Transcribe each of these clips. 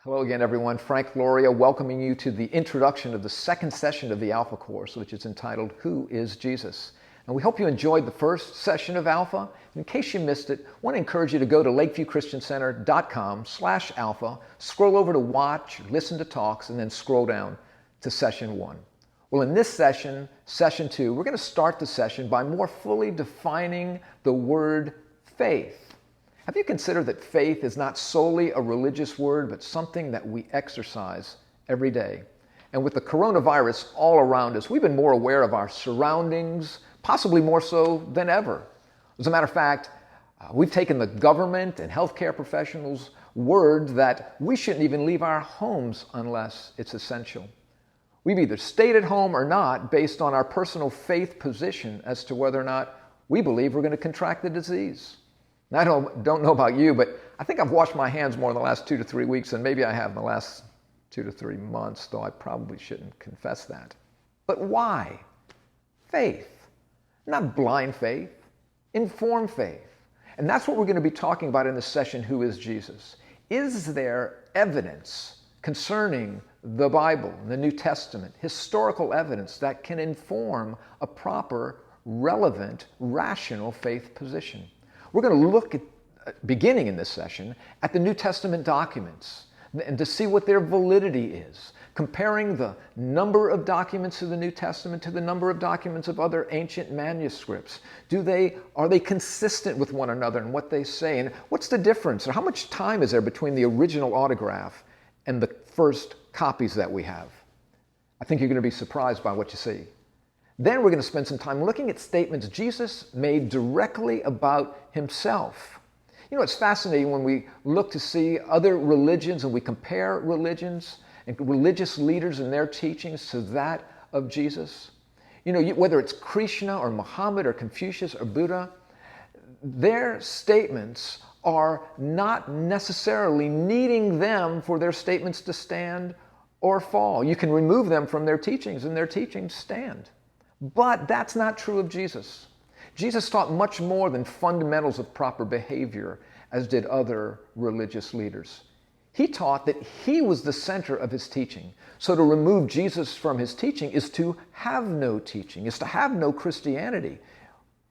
Hello again, everyone. Frank Loria welcoming you to the introduction of the second session of the Alpha course, which is entitled, Who is Jesus? And we hope you enjoyed the first session of Alpha. In case you missed it, I want to encourage you to go to lakeviewchristiancenter.com/alpha, scroll over to watch, listen to talks, and then scroll down to session 1. Well, in this session, session 2, we're going to start the session by more fully defining the word faith. Have you considered that faith is not solely a religious word, but something that we exercise every day? And with the coronavirus all around us, we've been more aware of our surroundings, possibly more so than ever. As a matter of fact, we've taken the government and healthcare professionals' word that we shouldn't even leave our homes unless it's essential. We've either stayed at home or not based on our personal faith position as to whether or not we believe we're going to contract the disease. And I don't know about you, but I think I've washed my hands more in the last 2 to 3 weeks than maybe I have in the last 2 to 3 months, though I probably shouldn't confess that. But why? Faith. Not blind faith, informed faith. And that's what we're going to be talking about in this session, Who is Jesus? Is there evidence concerning the Bible, the New Testament, historical evidence that can inform a proper, relevant, rational faith position? We're going to look at, beginning in this session, at the New Testament documents and to see what their validity is, comparing the number of documents of the New Testament to the number of documents of other ancient manuscripts. Are they consistent with one another in what they say? And what's the difference? Or how much time is there between the original autograph and the first copies that we have? I think you're going to be surprised by what you see. Then we're going to spend some time looking at statements Jesus made directly about himself. You know, it's fascinating when we look to see other religions and we compare religions and religious leaders and their teachings to that of Jesus. You know, whether it's Krishna or Muhammad or Confucius or Buddha, their statements are not necessarily needing them for their statements to stand or fall. You can remove them from their teachings and their teachings stand. But that's not true of Jesus. Jesus taught much more than fundamentals of proper behavior, as did other religious leaders. He taught that he was the center of his teaching. So to remove Jesus from his teaching is to have no teaching, is to have no Christianity.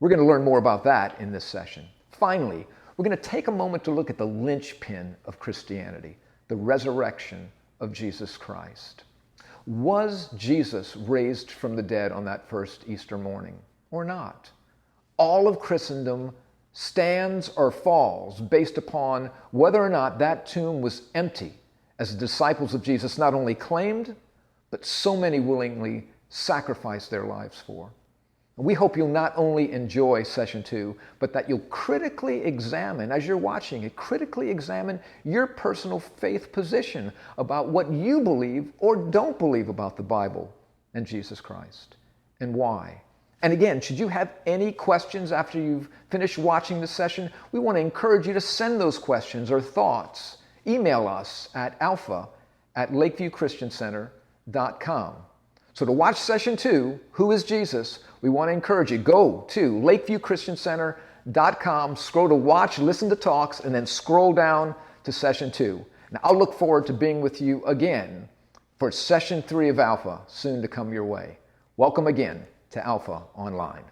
We're going to learn more about that in this session. Finally, we're going to take a moment to look at the linchpin of Christianity, the resurrection of Jesus Christ. Was Jesus raised from the dead on that first Easter morning or not? All of Christendom stands or falls based upon whether or not that tomb was empty, as the disciples of Jesus not only claimed, but so many willingly sacrificed their lives for. We hope you'll not only enjoy session 2, but that you'll critically examine, as you're watching it, critically examine your personal faith position about what you believe or don't believe about the Bible and Jesus Christ, and why. And again, should you have any questions after you've finished watching the session, we want to encourage you to send those questions or thoughts. Email us at alpha@lakeviewchristiancenter.com. So to watch session 2, Who is Jesus? We want to encourage you, go to lakeviewchristiancenter.com, scroll to watch, listen to talks, and then scroll down to session 2. Now, I'll look forward to being with you again for session 3 of Alpha, soon to come your way. Welcome again to Alpha Online.